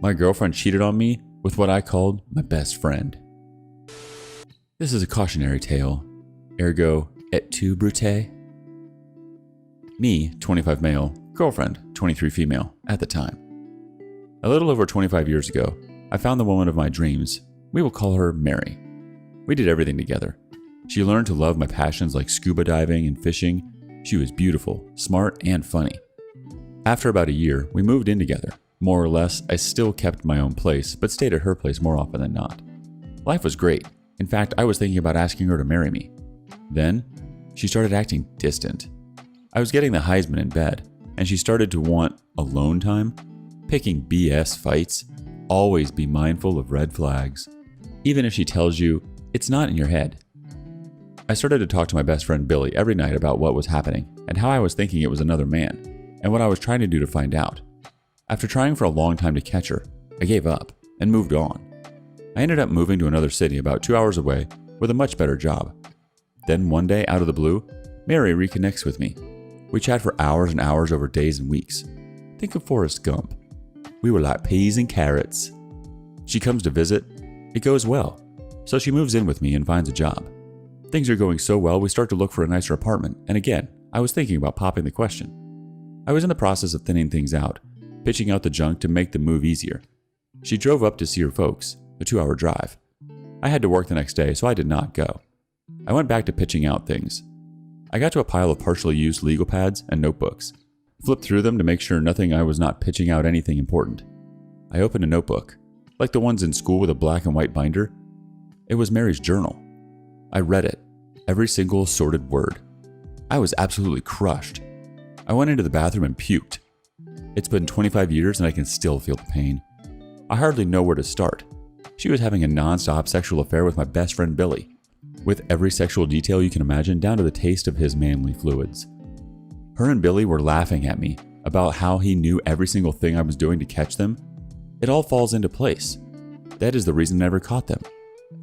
My girlfriend cheated on me with what I called my best friend. This is a cautionary tale. Ergo, et tu, Brute? Me, 25 male, girlfriend, 23 female, at the time. A little over 25 years ago, I found the woman of my dreams. We will call her Mary. We did everything together. She learned to love my passions like scuba diving and fishing. She was beautiful, smart, and funny. After about a year, we moved in together. More or less, I still kept my own place, but stayed at her place more often than not. Life was great. In fact, I was thinking about asking her to marry me. Then, she started acting distant. I was getting the Heisman in bed, and she started to want alone time, picking BS fights. Always be mindful of red flags. Even if she tells you, it's not in your head. I started to talk to my best friend Billy every night about what was happening, and how I was thinking it was another man, and what I was trying to do to find out. After trying for a long time to catch her, I gave up and moved on. I ended up moving to another city about 2 hours away with a much better job. Then one day, out of the blue, Mary reconnects with me. We chat for hours and hours over days and weeks. Think of Forrest Gump. We were like peas and carrots. She comes to visit. It goes well. So she moves in with me and finds a job. Things are going so well, we start to look for a nicer apartment. And again, I was thinking about popping the question. I was in the process of thinning things out, pitching out the junk to make the move easier. She drove up to see her folks, a 2-hour drive. I had to work the next day, so I did not go. I went back to pitching out things. I got to a pile of partially used legal pads and notebooks. Flipped through them to make sure nothing I was not pitching out anything important. I opened a notebook, like the ones in school with a black and white binder. It was Mary's journal. I read it, every single sorted word. I was absolutely crushed. I went into the bathroom and puked. It's been 25 years and I can still feel the pain. I hardly know where to start. She was having a non-stop sexual affair with my best friend Billy, with every sexual detail you can imagine down to the taste of his manly fluids. Her and Billy were laughing at me about how he knew every single thing I was doing to catch them. It all falls into place. That is the reason I never caught them.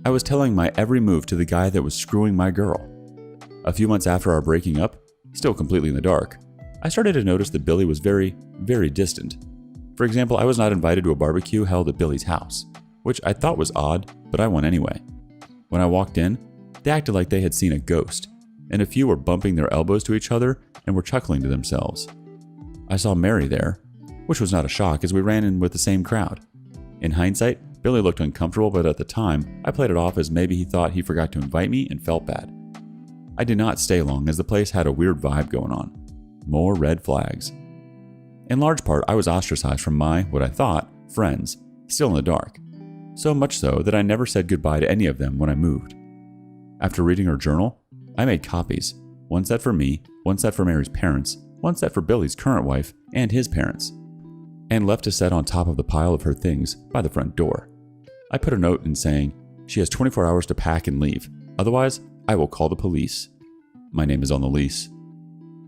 I was telling my every move to the guy that was screwing my girl. A few months after our breaking up, still completely in the dark, I started to notice that Billy was very, very distant. For example, I was not invited to a barbecue held at Billy's house, which I thought was odd, but I went anyway. When I walked in, they acted like they had seen a ghost, and a few were bumping their elbows to each other and were chuckling to themselves. I saw Mary there, which was not a shock as we ran in with the same crowd. In hindsight, Billy looked uncomfortable, but at the time, I played it off as maybe he thought he forgot to invite me and felt bad. I did not stay long as the place had a weird vibe going on. More red flags. In large part, I was ostracized from my, what I thought, friends, still in the dark. So much so that I never said goodbye to any of them when I moved. After reading her journal, I made copies. One set for me, one set for Mary's parents, one set for Billy's current wife and his parents, and left a set on top of the pile of her things by the front door. I put a note in saying, she has 24 hours to pack and leave. Otherwise, I will call the police. My name is on the lease.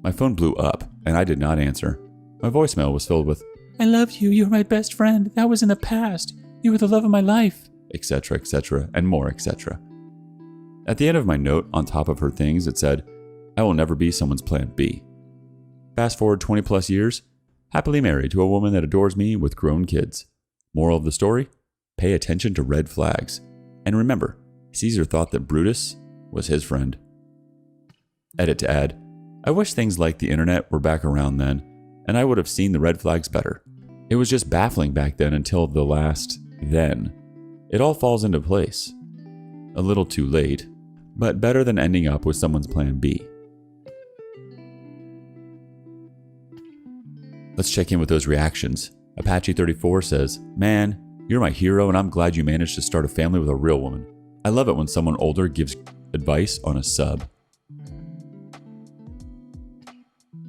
My phone blew up, and I did not answer. My voicemail was filled with, I love you, you're my best friend, that was in the past, you were the love of my life, etc., and more, etc. At the end of my note, on top of her things, it said, I will never be someone's plan B. Fast forward 20 plus years, happily married to a woman that adores me with grown kids. Moral of the story? Pay attention to red flags. And remember, Caesar thought that Brutus was his friend. Edit to add, I wish things like the internet were back around then, and I would have seen the red flags better. It was just baffling back then until the last then. It all falls into place. A little too late, but better than ending up with someone's plan B. Let's check in with those reactions. Apache34 says, Man, you're my hero and I'm glad you managed to start a family with a real woman. I love it when someone older gives advice on a sub.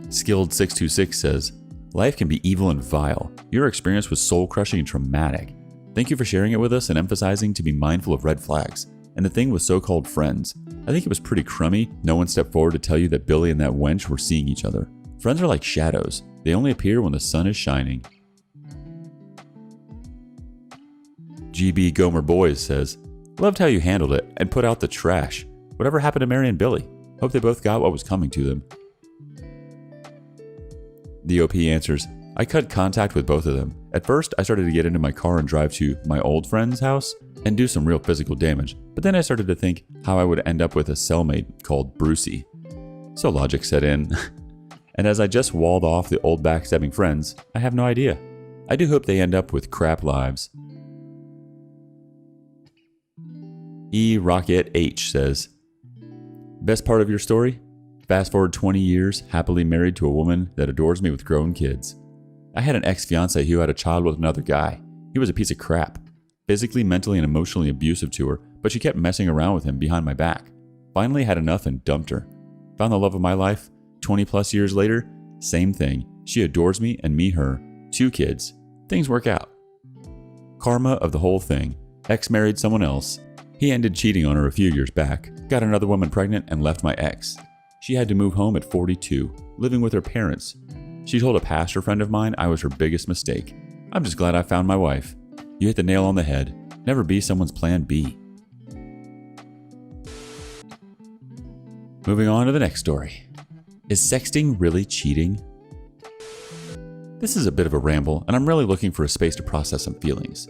Skilled626 says, Life can be evil and vile. Your experience was soul-crushing and traumatic. Thank you for sharing it with us and emphasizing to be mindful of red flags. And the thing with so-called friends, I think it was pretty crummy. No one stepped forward to tell you that Billy and that wench were seeing each other. Friends are like shadows. They only appear when the sun is shining. GB Gomer Boys says, Loved how you handled it and put out the trash. Whatever happened to Mary and Billy? Hope they both got what was coming to them. The OP answers, I cut contact with both of them, At first, I started to get into my car and drive to my old friend's house and do some real physical damage, but then I started to think how I would end up with a cellmate called Brucey. So logic set in. And as I just walled off the old backstabbing friends, I have no idea. I do hope they end up with crap lives. E Rocket H says, best part of your story? Fast forward 20 years, happily married to a woman that adores me with grown kids. I had an ex-fiance who had a child with another guy. He was a piece of crap. Physically, mentally, and emotionally abusive to her, but she kept messing around with him behind my back. Finally had enough and dumped her. Found the love of my life. 20 plus years later, same thing. She adores me and me her. 2 kids. Things work out. Karma of the whole thing. Ex married someone else. He ended cheating on her a few years back, got another woman pregnant, and left my ex. She had to move home at 42, living with her parents. She told a pastor friend of mine I was her biggest mistake. I'm just glad I found my wife. You hit the nail on the head. Never be someone's plan B. Moving on to the next story. Is sexting really cheating? This is a bit of a ramble, and I'm really looking for a space to process some feelings.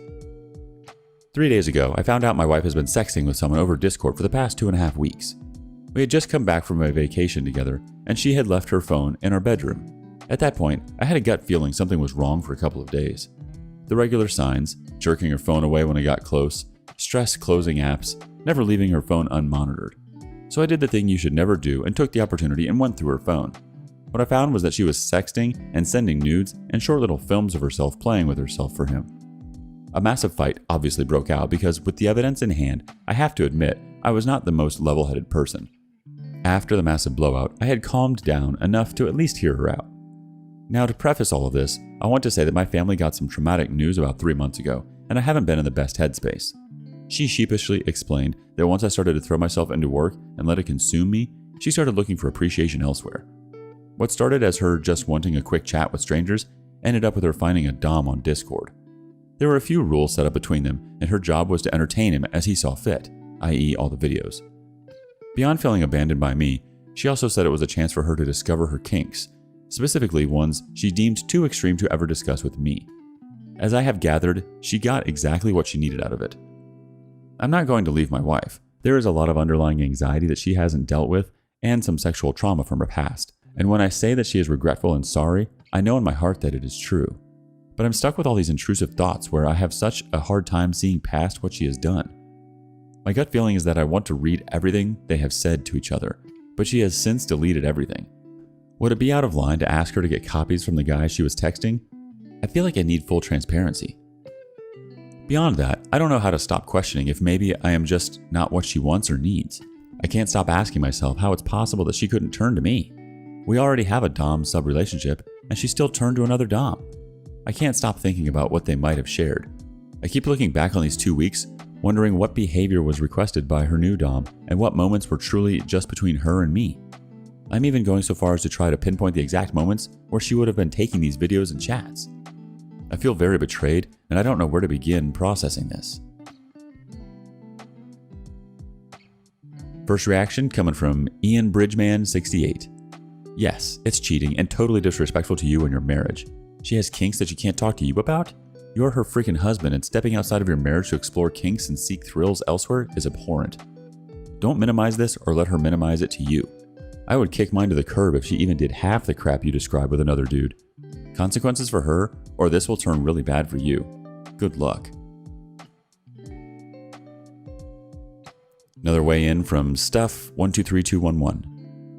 3 days ago, I found out my wife has been sexting with someone over Discord for the past 2.5 weeks. We had just come back from a vacation together, and she had left her phone in our bedroom. At that point, I had a gut feeling something was wrong for a couple of days. The regular signs, jerking her phone away when I got close, stress closing apps, never leaving her phone unmonitored. So I did the thing you should never do and took the opportunity and went through her phone. What I found was that she was sexting and sending nudes and short little films of herself playing with herself for him. A massive fight obviously broke out because with the evidence in hand, I have to admit I was not the most level-headed person. After the massive blowout, I had calmed down enough to at least hear her out. Now, to preface all of this, I want to say that my family got some traumatic news about 3 months ago, and I haven't been in the best headspace. She sheepishly explained that once I started to throw myself into work and let it consume me, she started looking for appreciation elsewhere. What started as her just wanting a quick chat with strangers ended up with her finding a dom on Discord. There were a few rules set up between them, and her job was to entertain him as he saw fit, i.e. all the videos. Beyond feeling abandoned by me, she also said it was a chance for her to discover her kinks, specifically ones she deemed too extreme to ever discuss with me. As I have gathered, she got exactly what she needed out of it. I'm not going to leave my wife. There is a lot of underlying anxiety that she hasn't dealt with and some sexual trauma from her past. And when I say that she is regretful and sorry, I know in my heart that it is true. But I'm stuck with all these intrusive thoughts where I have such a hard time seeing past what she has done. My gut feeling is that I want to read everything they have said to each other, but she has since deleted everything. Would it be out of line to ask her to get copies from the guy she was texting? I feel like I need full transparency. Beyond that, I don't know how to stop questioning if maybe I am just not what she wants or needs. I can't stop asking myself how it's possible that she couldn't turn to me. We already have a dom-sub relationship, and she still turned to another dom. I can't stop thinking about what they might have shared. I keep looking back on these 2 weeks, wondering what behavior was requested by her new dom and what moments were truly just between her and me. I'm even going so far as to try to pinpoint the exact moments where she would have been taking these videos and chats. I feel very betrayed, and I don't know where to begin processing this. First reaction coming from Ian Bridgeman68. Yes, it's cheating and totally disrespectful to you and your marriage. She has kinks that she can't talk to you about? You're her freaking husband, and stepping outside of your marriage to explore kinks and seek thrills elsewhere is abhorrent. Don't minimize this or let her minimize it to you. I would kick mine to the curb if she even did half the crap you describe with another dude. Consequences for her, or this will turn really bad for you. Good luck. Another weigh in from Stuff123211.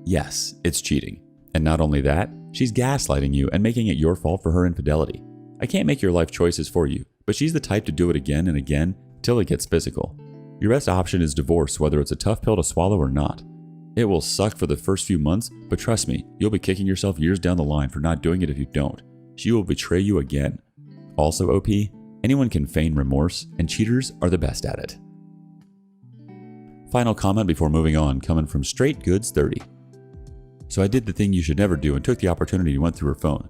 Yes, it's cheating. And not only that, she's gaslighting you and making it your fault for her infidelity. I can't make your life choices for you, but she's the type to do it again and again till it gets physical. Your best option is divorce, whether it's a tough pill to swallow or not. It will suck for the first few months, but trust me, you'll be kicking yourself years down the line for not doing it if you don't. She will betray you again. Also, OP, anyone can feign remorse, and cheaters are the best at it. Final comment before moving on, coming from Straight Goods 30. So I did the thing you should never do and took the opportunity and went through her phone.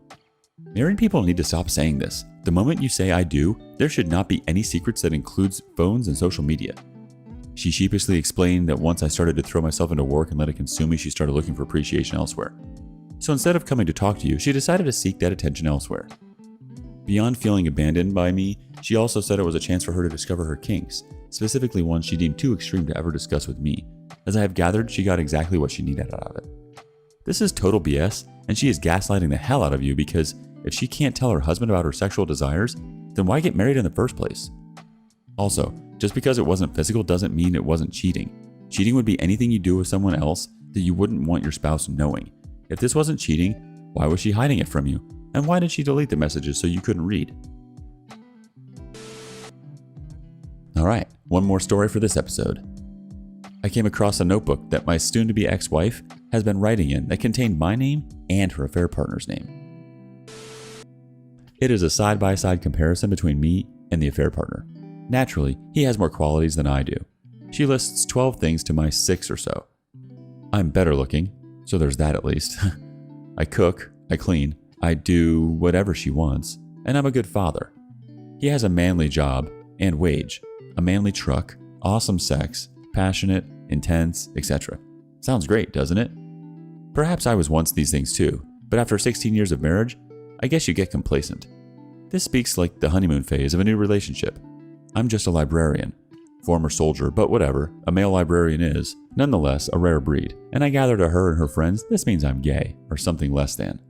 Married people need to stop saying this. The moment you say I do, there should not be any secrets that includes phones and social media. She sheepishly explained that once I started to throw myself into work and let it consume me, she started looking for appreciation elsewhere. So instead of coming to talk to you, she decided to seek that attention elsewhere. Beyond feeling abandoned by me, she also said it was a chance for her to discover her kinks, specifically ones she deemed too extreme to ever discuss with me. As I have gathered, she got exactly what she needed out of it. This is total BS, and she is gaslighting the hell out of you because if she can't tell her husband about her sexual desires, then why get married in the first place? Also, just because it wasn't physical doesn't mean it wasn't cheating. Cheating would be anything you do with someone else that you wouldn't want your spouse knowing. If this wasn't cheating, why was she hiding it from you? And why did she delete the messages so you couldn't read? Alright, one more story for this episode. I came across a notebook that my soon-to-be ex-wife has been writing in that contained my name and her affair partner's name. It is a side-by-side comparison between me and the affair partner. Naturally, he has more qualities than I do. She lists 12 things to my 6 or so. I'm better looking, so there's that at least. I cook, I clean, I do whatever she wants, and I'm a good father. He has a manly job and wage, a manly truck, awesome sex, passionate, intense, etc. Sounds great, doesn't it? Perhaps I was once these things too, but after 16 years of marriage, I guess you get complacent. This speaks like the honeymoon phase of a new relationship. I'm just a librarian. Former soldier, but whatever, a male librarian is, nonetheless, a rare breed, and I gather to her and her friends this means I'm gay, or something less than.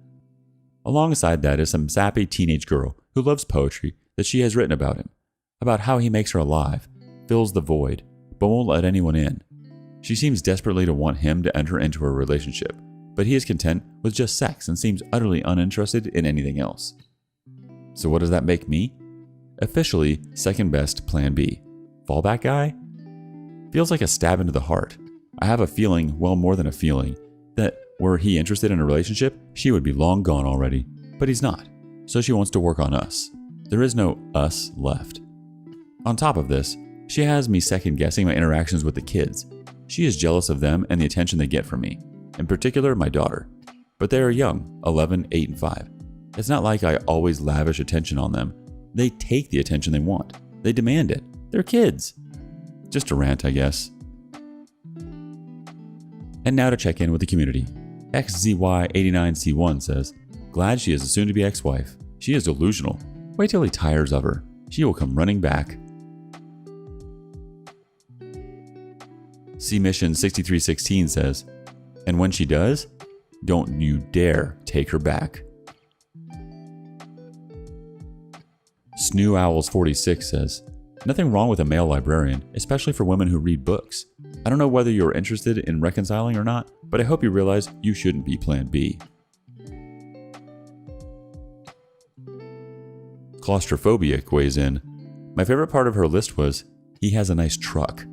Alongside that is some sappy teenage girl who loves poetry that she has written about him, about how he makes her alive, fills the void, but won't let anyone in. She seems desperately to want him to enter into a relationship, but he is content with just sex and seems utterly uninterested in anything else. So what does that make me? Officially, second best plan B. Fallback guy? Feels like a stab into the heart. I have a feeling, well more than a feeling, that were he interested in a relationship, she would be long gone already. But he's not. So she wants to work on us. There is no us left. On top of this, she has me second guessing my interactions with the kids. She is jealous of them and the attention they get from me. In particular, my daughter. But they are young, 11, 8, and 5. It's not like I always lavish attention on them. They take the attention they want. They demand it. They're kids. Just a rant, I guess. And now to check in with the community. XZY89C1 says, glad she is a soon-to-be ex-wife. She is delusional. Wait till he tires of her. She will come running back. C-Mission6316 says, and when she does, don't you dare take her back. Snoo Owls 46 says, nothing wrong with a male librarian, especially for women who read books. I don't know whether you're interested in reconciling or not, but I hope you realize you shouldn't be Plan B. Claustrophobic weighs in. My favorite part of her list was, he has a nice truck.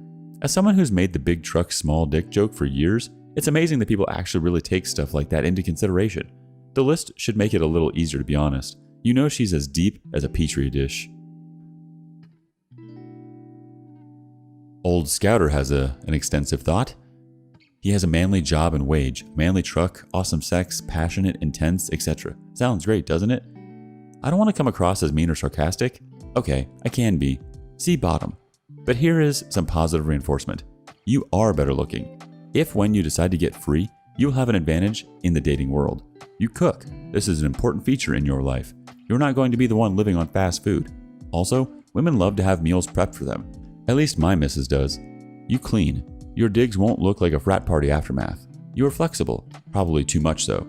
As someone who's made the big truck small dick joke for years, it's amazing that people actually really take stuff like that into consideration. The list should make it a little easier, to be honest. You know she's as deep as a petri dish. Old Scouter has an extensive thought. He has a manly job and wage, manly truck, awesome sex, passionate, intense, etc. Sounds great, doesn't it? I don't want to come across as mean or sarcastic. Okay, I can be. See bottom. But here is some positive reinforcement. You are better looking. If when you decide to get free, you'll have an advantage in the dating world. You cook. This is an important feature in your life. You're not going to be the one living on fast food. Also, women love to have meals prepped for them. At least my missus does. You clean. Your digs won't look like a frat party aftermath. You are flexible, probably too much so.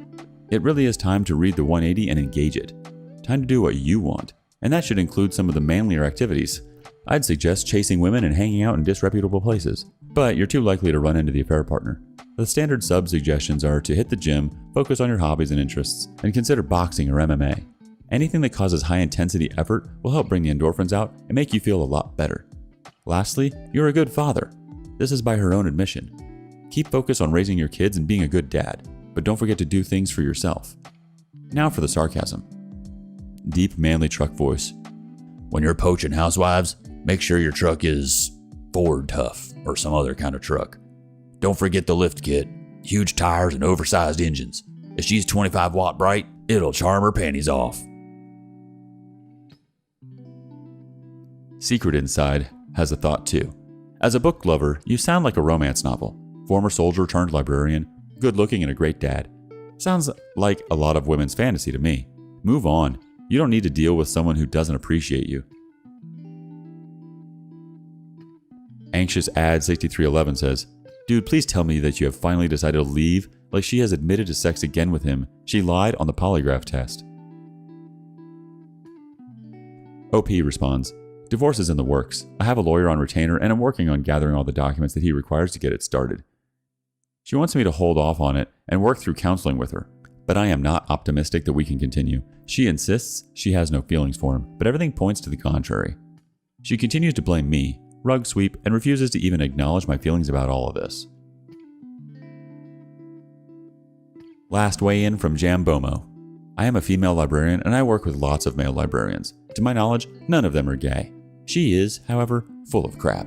It really is time to read the 180 and engage it. Time to do what you want, and that should include some of the manlier activities. I'd suggest chasing women and hanging out in disreputable places, but you're too likely to run into the affair partner. The standard sub-suggestions are to hit the gym, focus on your hobbies and interests, and consider boxing or MMA. Anything that causes high-intensity effort will help bring the endorphins out and make you feel a lot better. Lastly, you're a good father. This is by her own admission. Keep focus on raising your kids and being a good dad, but don't forget to do things for yourself. Now for the sarcasm. Deep, manly truck voice. When you're poaching housewives, make sure your truck is Ford tough or some other kind of truck. Don't forget the lift kit, huge tires and oversized engines. If she's 25 watt bright, it'll charm her panties off. Secret Inside has a thought too. As a book lover, you sound like a romance novel. Former soldier turned librarian, good looking and a great dad. Sounds like a lot of women's fantasy to me. Move on. You don't need to deal with someone who doesn't appreciate you. Anxious ad 6311 says, dude, please tell me that you have finally decided to leave. Like she has admitted to sex again with him. She lied on the polygraph test. OP responds, divorce is in the works. I have a lawyer on retainer and I'm working on gathering all the documents that he requires to get it started. She wants me to hold off on it and work through counseling with her, but I am not optimistic that we can continue. She insists she has no feelings for him, but everything points to the contrary. She continues to blame me, rug sweep, and refuses to even acknowledge my feelings about all of this. Last weigh-in from Jambomo. I am a female librarian and I work with lots of male librarians. To my knowledge, none of them are gay. She is, however, full of crap.